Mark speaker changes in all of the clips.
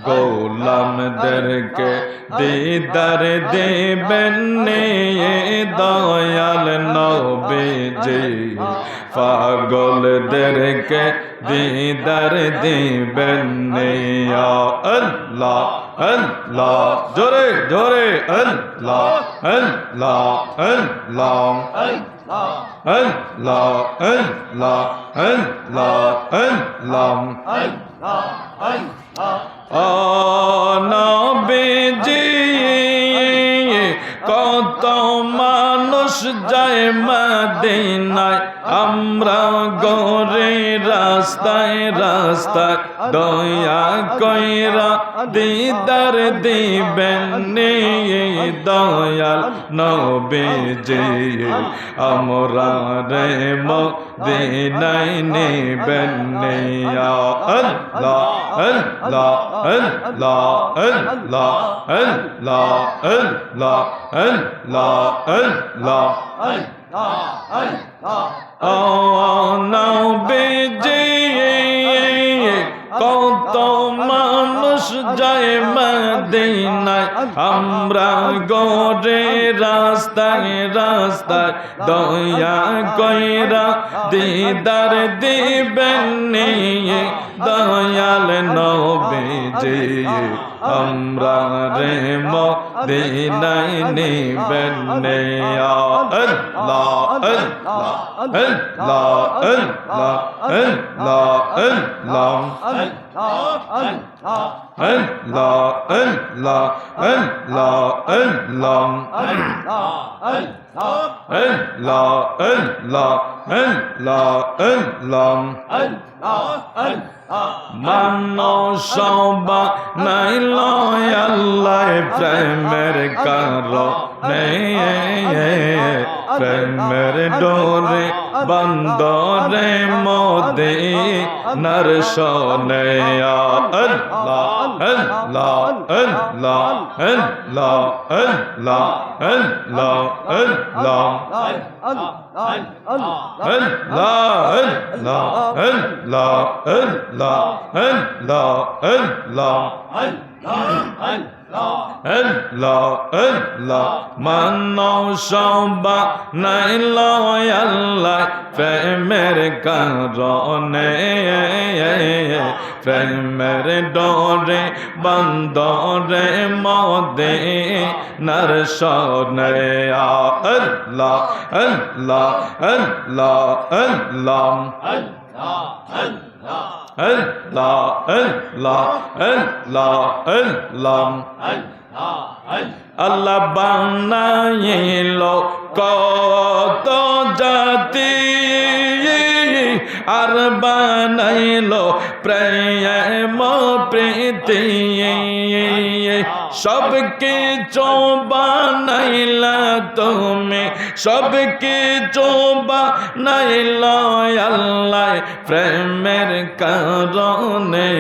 Speaker 1: গোলামদেরকে দিদার দিবেন দয়াল নবীজি পাগলদেরকে দিদার দিবেন আল্লাহ আল্লাহ জোরে জোরে আল্লাহ আল্লাহ আল্লাহ আল্লাহ আল্লাহ আল্লাহ আল্লাহ ও নবীজি কত মানুষ যায় মদিনায় আমরা গোরে রাস্তায় রাস্তায় দয়া কইরা দিদার দিবেন দয়াল নবীজি আমরা রে মদিনায় নিবেন আল্লাহ আল্লাহ আল্লাহ আল্লাহ আল্লাহ আল্লাহ আল্লাহ আল্লাহ ও নবীজি কত মানুষ যায় মদিনায় আমরা গোরে রাস্তায় রাস্তায় দয়া কইরা দিদার দিবেন দয়াল নবীজি আমরা রে মদিনায় নিবেন আল্লাহ আল্লাহ আল্লাহ আল্লাহ আল্লাহ আল্লাহ আল্লাহ আল্লাহ আল্লাহ আল্লাহ আল্লাহ আল্লাহ মানো সবা নাইল আল্লাহ প্রেমের কারণে প্রেমের ডোরে বন্দরে মদিনার শোনে আল্লাহ আল্লাহ আল্লাহ আল্লাহ আল্লাহ আল্লাহ আল্লাহ মানো সবা নাইল আল্লাহ প্রেমের কারণে প্রেমের ডোরে বন্দরে মদিনার শোনে আল্লাহ আল্লাহ আল্লাহ আল্লাহ আল্লাহ আল্লাহ আল্লাহ আল্লাহ আল্লাহ বানাইল কত জাতি আর বানাইল প্রেম প্রীতি সব কিছু বানাইলা তুমি সব কিছু বানাইলা আল্লাহ প্রেমের কারণে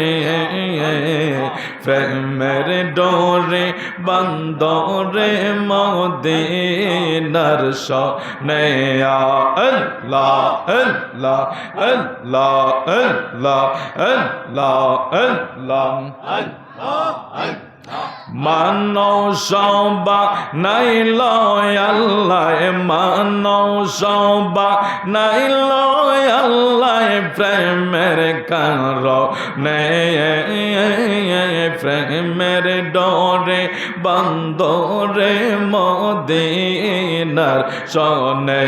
Speaker 1: প্রেমের ডোরে বন্দরে মদিনার শোনে আল্লাহ আল্লাহ আল্লাহ আল্লাহ আল্লাহ আল্লাহ মানো সবা নাইল আল্লাহ মানো সবা নাইল আল্লাহ প্রেমের কারণে প্রেমের ডোরে বন্দরে মদিনার শোনে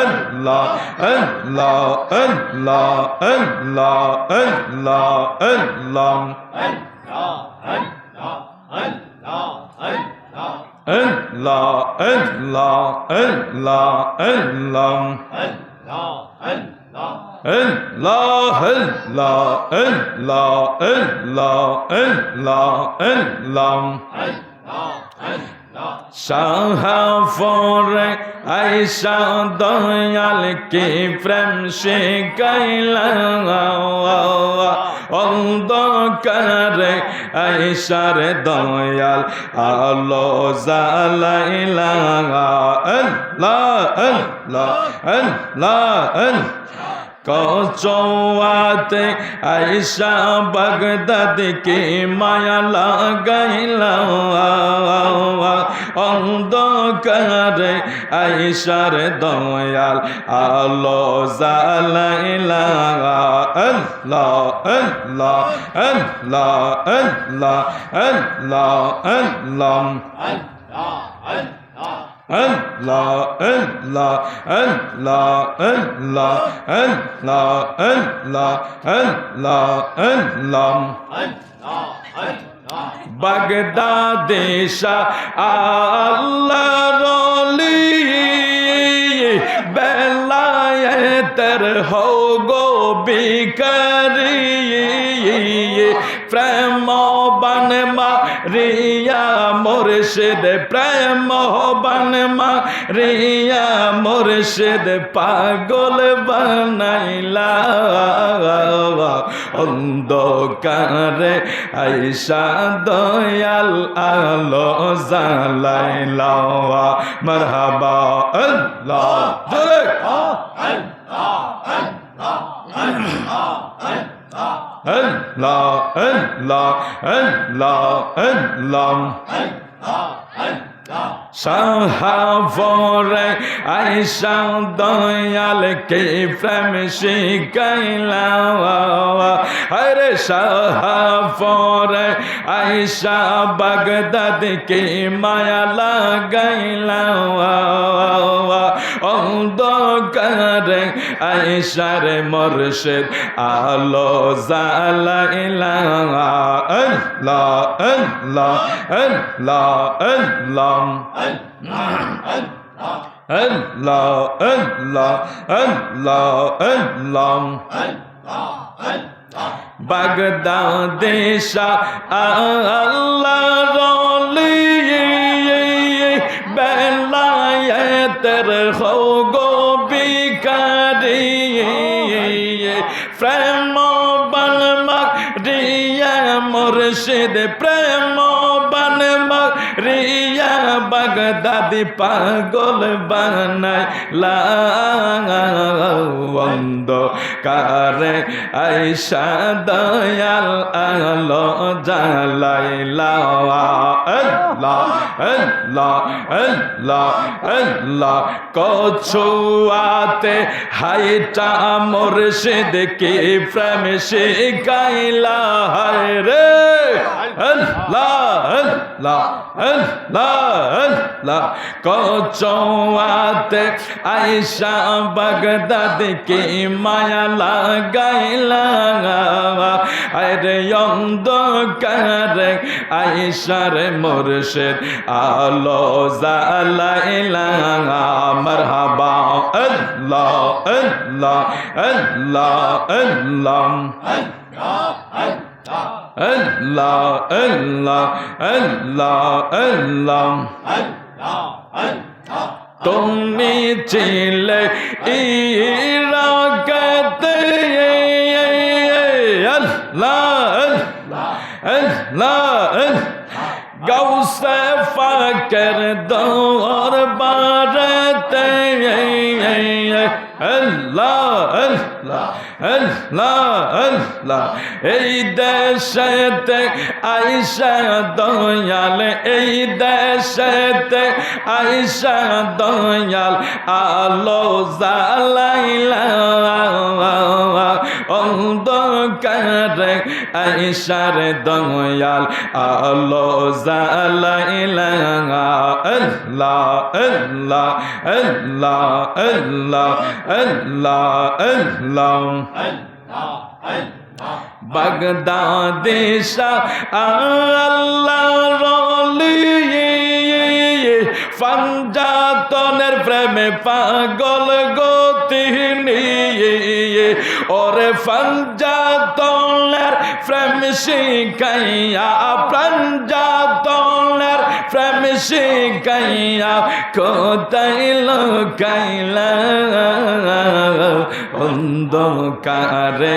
Speaker 1: আল্লাহ আল্লাহ আল্লাহ আল্লাহ আল্লাহ আল্লাহ Allah, Allah, Allah, Allah, Allah, Allah, Allah, শাহফরে আইসা দয়াল কি প্রেম শিখাইলা অন্ধকারে আইসার দয়াল আলো জ্বালাইলা আল্লাহ আল্লাহ আল্লাহ কচুয়াতে আইসা বাগদাদ কি মায়া লাগাইলা অন্ধকারে আইসার দয়াল আলো জ্বালাইলা আল্লাহ আল্লাহ আল্লাহ আল্লাহ আল্লাহ আল্লাহ Allah, Allah, Allah, Allah, Allah, Allah, Allah, Allah, Baghdad Shah Allah Roli Belayeter ho go bikari প্রেম বান মারিয়া মুর্শিদ প্রেম বান মারিয়া মুর্শিদ পাগল বানাইলা অন্ধকারে আইসা দয়াল আলো জ্বালাইলা মারহাবা আল্লাহ জোরে Allah, Allah, Allah, Allah. সাহাবরে আইসা দয়াল কে প্রেম শিখাইলা আরে সাহাবরে আইসা বাগদাদ কে মায়া লাগাইলা অন্ধকারে আইসার মুর্শিদ আলো জ্বালাইলা আল্লাহ আল্লাহ আল্লাহ আল্লাহ Allah, Allah, Allah, Allah, Baghdad Shah Allah Roli Belayeter ho go bikari প্রেম বান মারিয়া মুর্শিদ প্রেম বান মারিয়া বাগদাদি পাগল বানাইলা অন্ধকারে আইসা দয়াল আলো জ্বালাইলা আল্লাহ আল্লাহ আল্লাহ আল্লাহ কচুয়াতে হাইটা মুর্শিদ কি প্রেম শিখাইলা হায় রে আল্লাহ আল্লাহ আল্লাহ আল্লাহ কচুয়াতে আইসা বাগদাদ কি মায়া লাগাইলা আরে অন্ধকারে আইসার মুর্শিদ আলো জ্বালাইলা মারহাবা আল্লাহ আল্লাহ আল্লাহ আল্লাহ Allah, Allah, Allah, Allah, তুমি ছিলে ইরাকতে আল্লাহ আল্লাহ গাউসে ফাকর দরবারতে আল্লাহ আল্লাহ আল্লাহ আল্লাহ এই দেশেতে আইসা দয়াল এই দেশেতে আইসা দয়াল আলো জ্বালাইলা অন্ধকারে আইসার দয়াল আলো জ্বালাইলা আল্লাহ আল্লাহ আল্লাহ আল্লাহ আল্লাহ আল্লাহ বাগদাদ শাহ আল্লাহ রলি পাঞ্জাতনের প্রেমে পাগল গতি নিয়ে ওরে পাঞ্জাতনের প্রেম শিখাইয়া পাঞ্জাতনের প্রেম শিখাইয়া কোথায় লুকাইলা অন্ধকারে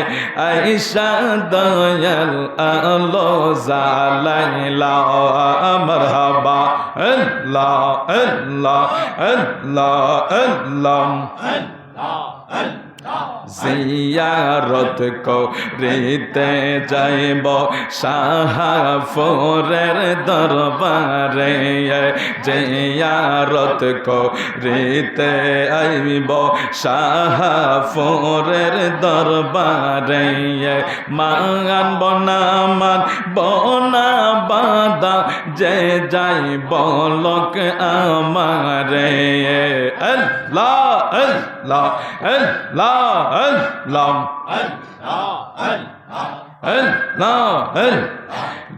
Speaker 1: আইসা দয়াল আলো জ্বালাইলা মারহাবা আল্লাহ আল্লাহ আল্লাহ আল্লাহ জিয়ারত করিতে যাইব শাহফুরের দরবারে জিয়ারত করিতে আইব শাহফুরের দরবারে মান বনা মান বনা বাদা যে যাইব লোক আমারে আল্লাহ আল্লাহ আল্লাহ আল্লাহ আল্লাহ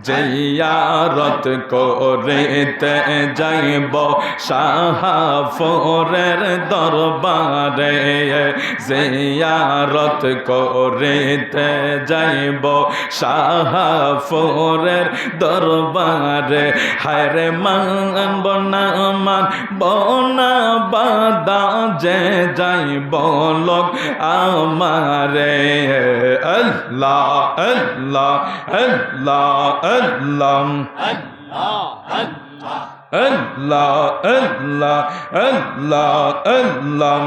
Speaker 1: জিয়ারত করিতে যাইব শাহফুরের দরবারে জিয়ারত করিতে যাইব শাহফুরের দরবারে হায়রে মান বনা মান বনা বাদা যে যাইব লোক আমারে আল্লাহ আল্লাহ আল্লাহ আল্লাহ আল্লাহ আল্লাহ আল্লাহ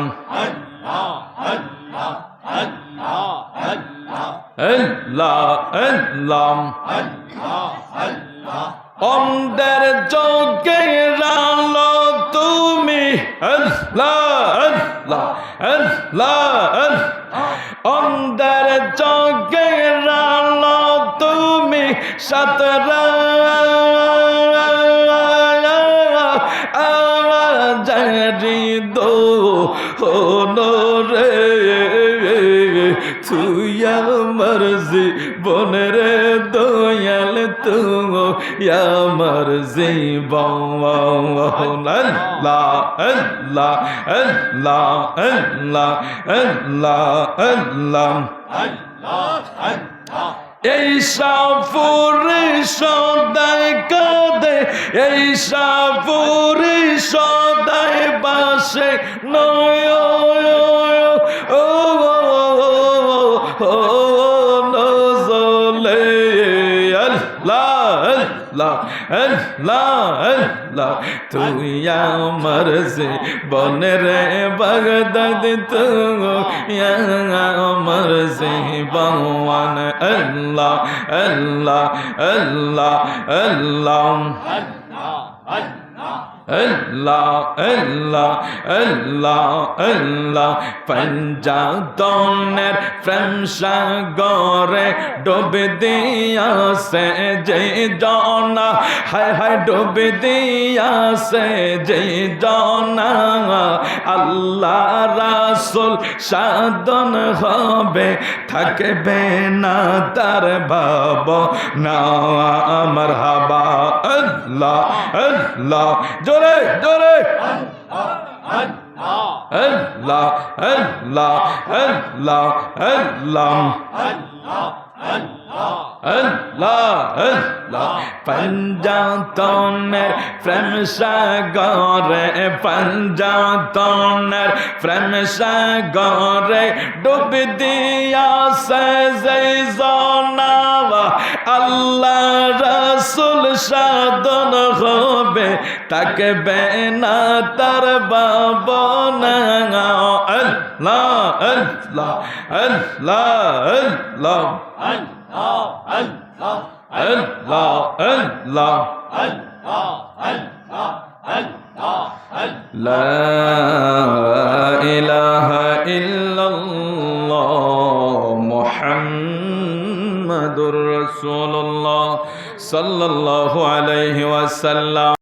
Speaker 1: আল্লাহ আল্লাহ আল্লাহ অন্ধের চোখে রালো তুমি আল্লাহ আল্লাহ আল্লাহ অন্ধের চোখে রালো তুমি সতরা আওয়াজারি দো রে তুই আমার জীবনের দয়াল তুই আমার জীবন আল্লাহ আল্লাহ আল্লাহ আল্লাহ আল্লাহ আল্লাহ এই শাহফুরে সদাই কাঁদে এই শাহফুরে সদাই বাসে নয় নজলে আল্লাহ আল্লাহ আল্লাহ আল্লাহ তুই আমার জীবনের বাগদাদ তুই আমার জীবন আল্লাহ আল্লাহ আল্লাহ আল্লাহ আল্লাহ আল্লাহ আল্লাহ আল্লাহ পঞ্জাতনের প্রেম সাগরে ডুবে দিয়াছে যে জানা হায় হায় ডুবে দিয়াছে যে জানা আল্লাহ রাসূল সাধন হবে থাকবে না তার ভাবনা মারহাবা আল্লাহ আল্লাহ জোরে জোরে আল্লাহ আল্লাহ আল্লাহ আল্লাহ আল্লাহ আল্লাহ পঞ্জাতনের প্রেম সাগরে পঞ্জাতনের প্রেম সাগরে ডুব দিয়াছে যেই জানাওয়া আল্লাহ রাসূল সাধন হবে থাকবে না তার ভাবনা আল্লাহ আল্লাহ আল্লাহ আল্লাহ আল্লাহ আল্লাহ লা ইলাহা ইল্লাল্লাহ মুহাম্মাদুর রাসূলুল্লাহ সাল্লাল্লাহু আলাইহি ওয়াসাল্লাম।